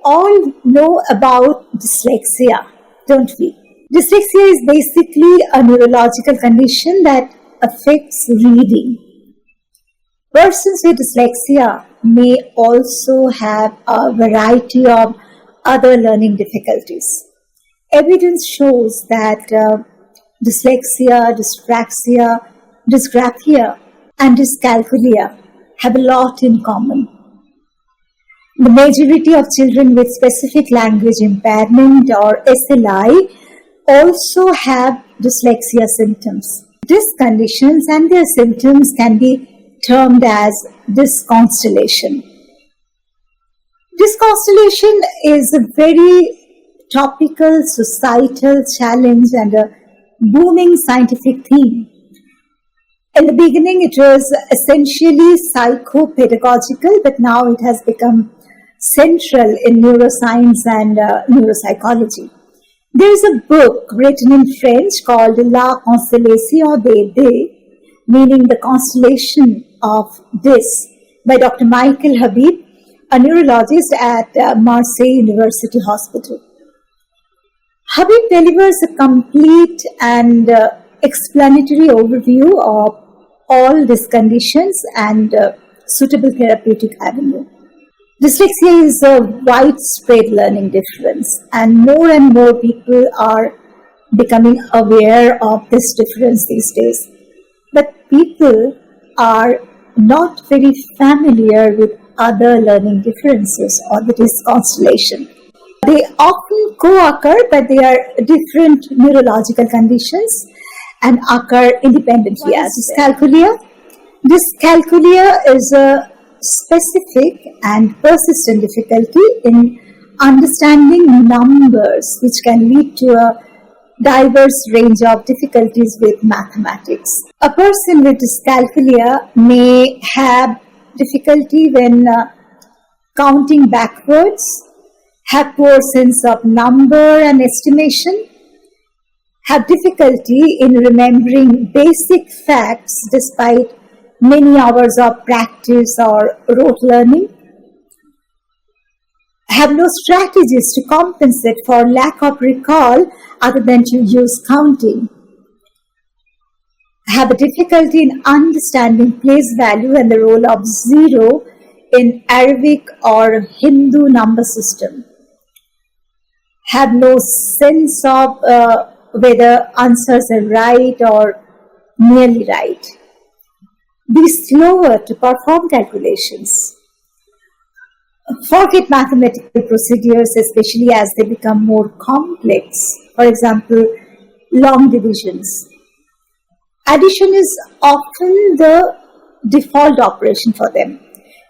all know about dyslexia, don't we? Dyslexia is basically a neurological condition that affects reading. Persons with dyslexia may also have a variety of other learning difficulties. Evidence shows that dyslexia, dyspraxia, dysgraphia, and dyscalculia have a lot in common. The majority of children with specific language impairment or SLI also have dyslexia symptoms. These conditions and their symptoms can be termed as dysconstellation. Dysconstellation is a very topical societal challenge and a booming scientific theme. In the beginning, it was essentially psychopedagogical, but now it has become central in neuroscience and neuropsychology. There is a book written in French called La constellation de, meaning the constellation of this, by Dr. Michael Habib, a neurologist at Marseille University Hospital. Habib delivers a complete and explanatory overview of all these conditions and suitable therapeutic avenue. Dyslexia is a widespread learning difference, and more people are becoming aware of this difference these days. But people are not very familiar with other learning differences or the dysconstellation. They often co-occur, but they are different neurological conditions and occur independently as dyscalculia. Dyscalculia is a specific and persistent difficulty in understanding numbers, which can lead to a diverse range of difficulties with mathematics. A person with dyscalculia may have difficulty when counting backwards, have poor sense of number and estimation, have difficulty in remembering basic facts despite many hours of practice or rote learning, have no strategies to compensate for lack of recall other than to use counting, have a difficulty in understanding place value and the role of zero in Arabic or Hindu number system, have no sense of whether answers are right or nearly right, be slower to perform calculations, forget mathematical procedures, especially as they become more complex. For example, long divisions. Addition is often the default operation for them.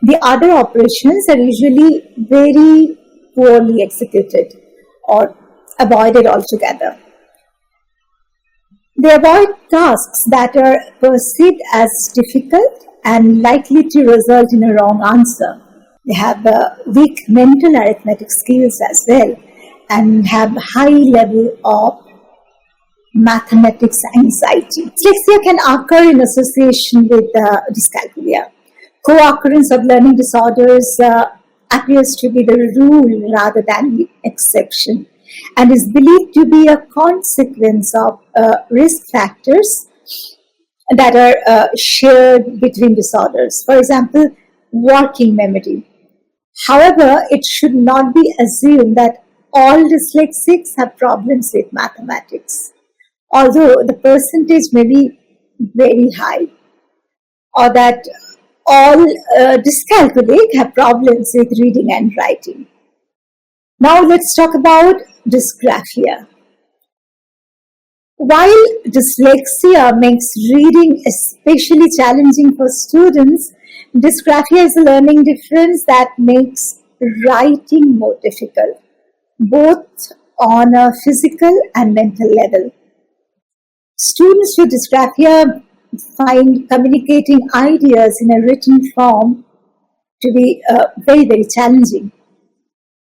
The other operations are usually very poorly executed or avoided altogether. They avoid tasks that are perceived as difficult and likely to result in a wrong answer. They have weak mental arithmetic skills as well and have high level of mathematics anxiety. Dyslexia can occur in association with dyscalculia. Co-occurrence of learning disorders appears to be the rule rather than the exception, and is believed to be a consequence of risk factors that are shared between disorders. For example, working memory. However, it should not be assumed that all dyslexics have problems with mathematics, although the percentage may be very high, or that all dyscalculic have problems with reading and writing. Now let's talk about dysgraphia. While dyslexia makes reading especially challenging for students, dysgraphia is a learning difference that makes writing more difficult, both on a physical and mental level. Students with dysgraphia find communicating ideas in a written form to be very challenging.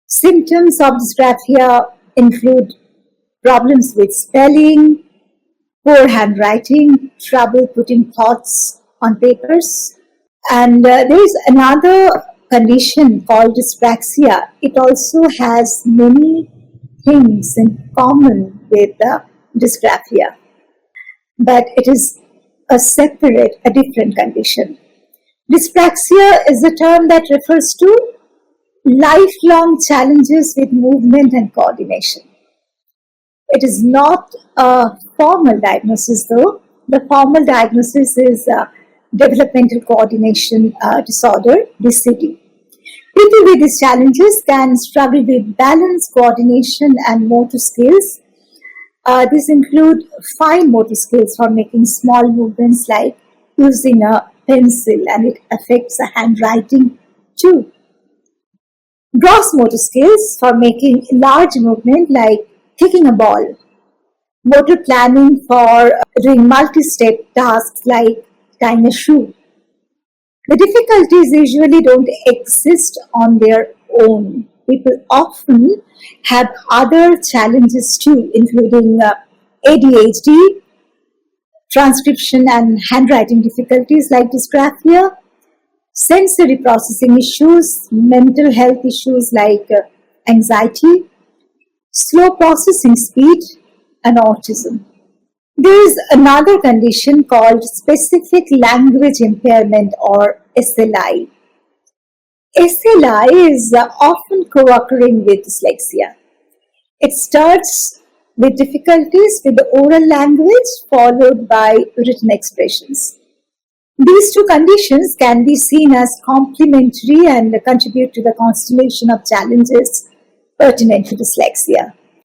Symptoms of dysgraphia include problems with spelling, poor handwriting, trouble putting thoughts on papers. And there is another condition called dyspraxia, it also has many things in common with dysgraphia, but it is a different condition. Dyspraxia is a term that refers to lifelong challenges with movement and coordination. It is not a formal diagnosis, though. The formal diagnosis is developmental coordination disorder, DCD. People with these challenges can struggle with balance, coordination, and motor skills. These include fine motor skills for making small movements like using a pencil, and it affects the handwriting too. Gross motor skills for making large movement like kicking a ball. Motor planning for doing multi-step tasks like tying a shoe. The difficulties usually don't exist on their own. People often have other challenges too, including ADHD, transcription and handwriting difficulties like dysgraphia, sensory processing issues, mental health issues like anxiety, slow processing speed, and autism. There is another condition called specific language impairment or SLI. SLI is often co-occurring with dyslexia. It starts with difficulties with the oral language followed by written expressions. These two conditions can be seen as complementary and contribute to the constellation of challenges pertinent to dyslexia.